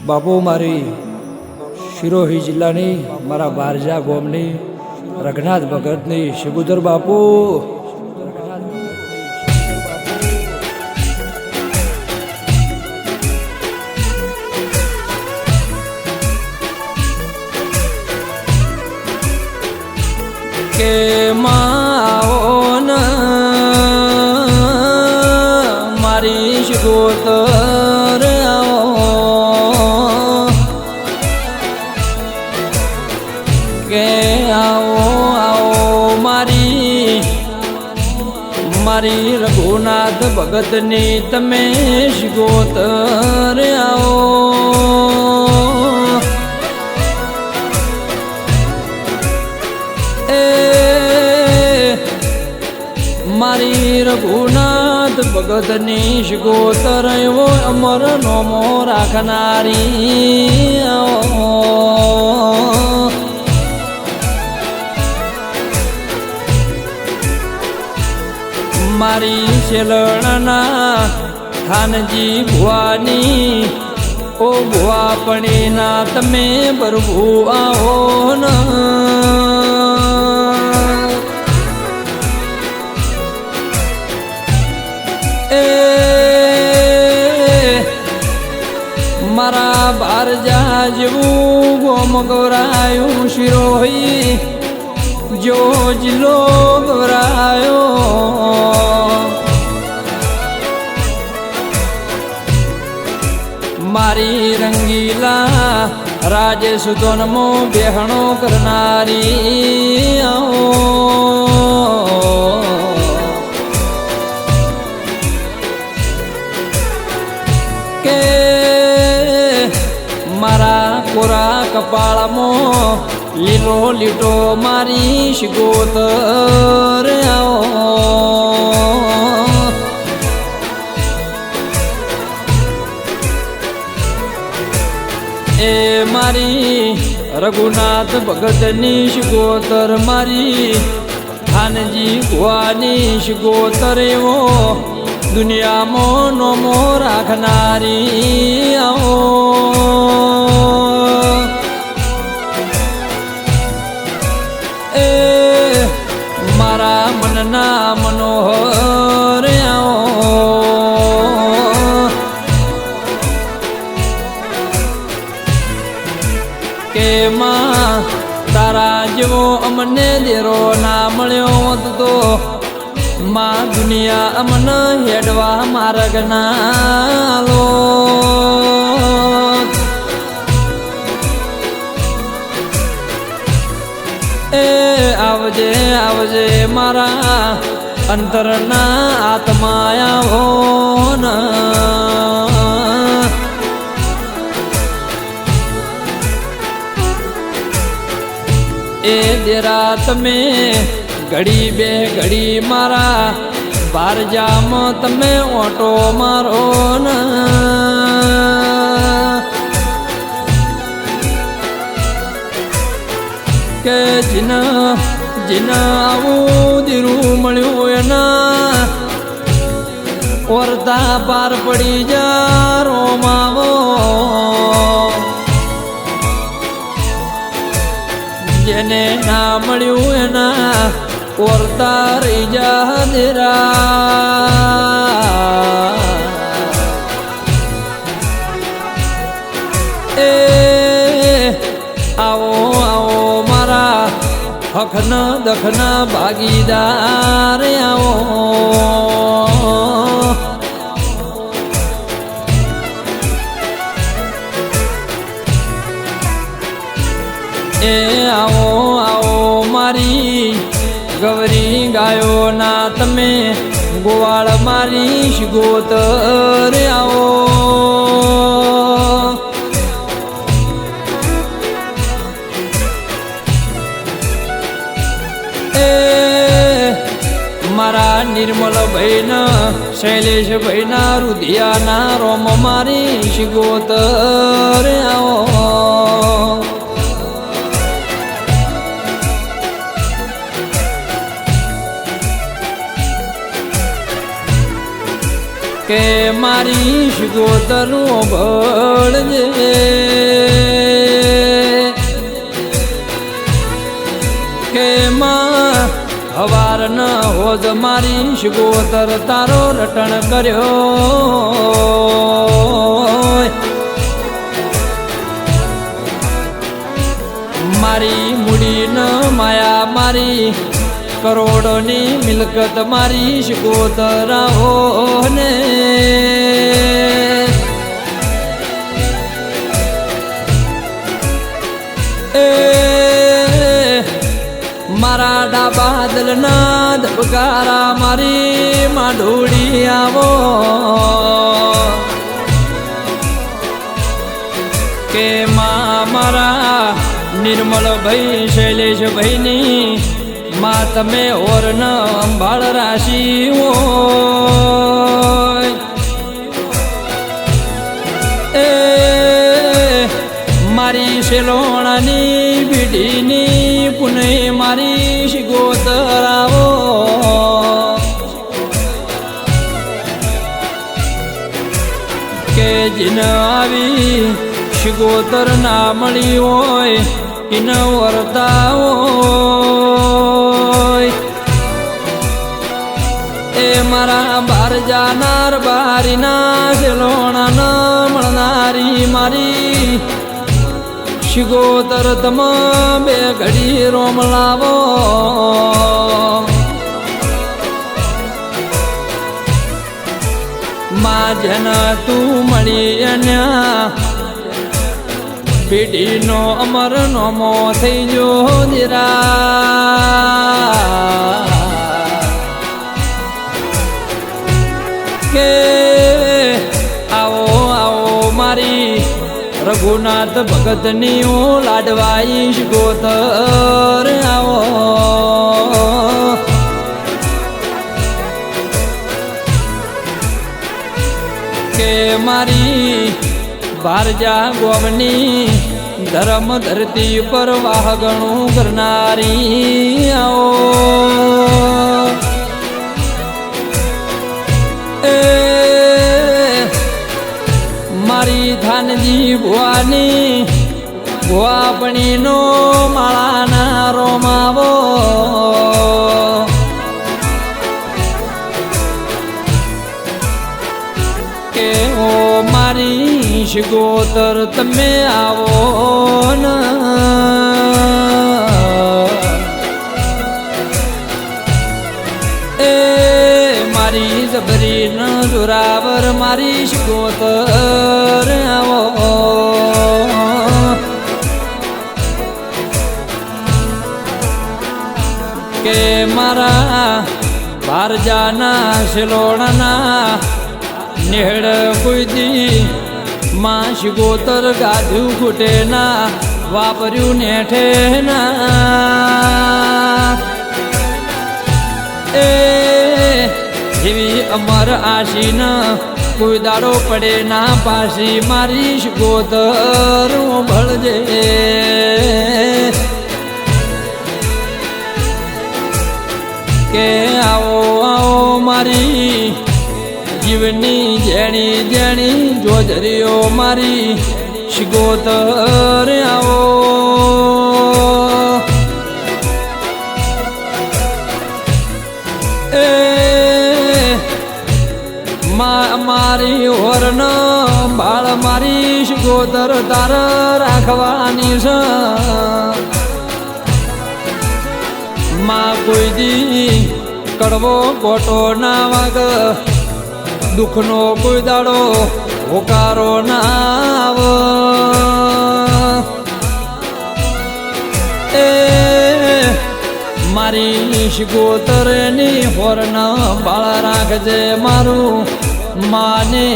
બાપુ મારી શિરોહી જિલ્લાની મારા બારજા ગોમની રઘનાથ ભગતની શિબુદર બાપુ કે માઓન મારી શિગોતર કે આવો મારી રઘુનાથ ભગતની તમે શિગોતર આવો મારી રઘુનાથ ભગતની શિગોતર એવો અમર નોમો રાખનારી મારી શેલણના થાનજી ભુવાની ઓ ભુવા પણીના તમે પ્રભુ આવો ન મારા બારજા જેવું ગોમ ગૌરાયું શિરોહી જો જિલ્લો ગૌરાયો મારી રંગીલા રાજેશ ધોનમો બેહણો કરનારી કે મારા કોરા કપાળમાં લીલો લીટો મારી શિગોતર એ મારી રઘુનાથ ભગતની શિગોતર મારી થાનજી ભુવાની શિગોતર એવો દુનિયામાં નોમો રાખનારી એ મારા મનના મનોહર કે માં તારા જેવો અમને દેરો ના મળ્યો હોત તો માં દુનિયા અમને હેડવા માર્ગ ના લો એ આવજે આવજે મારા અંતરના આત્માયા હો એ દેરા તમે ઘડી બે ઘડી મારા બારજામાં તમે ઓટો મારો ન કે જીન આવું દીરું મળ્યું એના ઓરતા પાર પડી જા રોમાવો જેને ના મળ્યું એના ઓરતા રહી જા દેરા એ આવો આવો મારા હખન દખન ભાગીદાર આવો એ આવો આવો મારી ગૌરી ગાયો ના તમે ગોવાળ મારી શિગોતર આવો એ મારા નિર્મલ ભાઈના શૈલેષ ભાઈના રુધિયાના રોમ મારી શિગોતર આવો કે મારી શિગોતરનું ભળજે કે માં હવાર ન હોજ મારી શિગોતર તારો રટણ કર્યો મારી મૂડી ન માયા મારી કરોડોની મિલકત મારી શિગોતરાઓ ને મારા ડાબા દલના ધબકારા મારી માઢોડી આવો કે મારા નિર્મલ ભાઈ શૈલેષ ભાઈની માં તમે ઓર ન અંબાળ રાશી હોય એ મારી શેલોણાની બીડીની પુને મારી શિગોતરાવો કે જીન આવી શિગોતર ના મળી હોય ઇન વરતા હોય એ મારા બાર જાનાર બારીના શેલોણા ન મળનારી મારી શિગોતર તમ બે ઘડી રોમ લાવો માં જન તું મળી અન્યા પીઢીનો અમર નોમો થઈ જો દીરા કે આવો આવો મારી રઘુનાથ ભગતની હું લાડવાઈ શિગોતર આવો કે મારી ભારજા ગોમની ધર્મ ધરતી પર વાહગણું કરનારી આવો એ મારી થાનજી ભુવાની ભુવાપણીનો માળાના રોમાવો કે ઓ મારી શિગોતર તમે આવો ન એ મારી જબરી ન જોરાવર મારી શિગોતર આવો કે મારા ભારજાના શિલોણના નેહડ કુદી માં શિગોતર ગાધું ખૂટે ના વાપર્યું નેઠે ના એ જેવી અમર આશી ન કોઈ દાડો પડે ના પાસી મારી શિગોતર ભળજે કે આવો આવો મારી જીવની જેણી જેણી જોજરીઓ મારી શિગોતર આવો એ મારી ઓરન બાળ મારી શિગોતર તાર રાખવાની છે માં કોઈ દી કડવો ગોટો ના વાગ દુઃખનો કોઈ દાડો હોકારો નાવ એ મારી શિગોતરની હોરના બાળ રાખજે મારું માને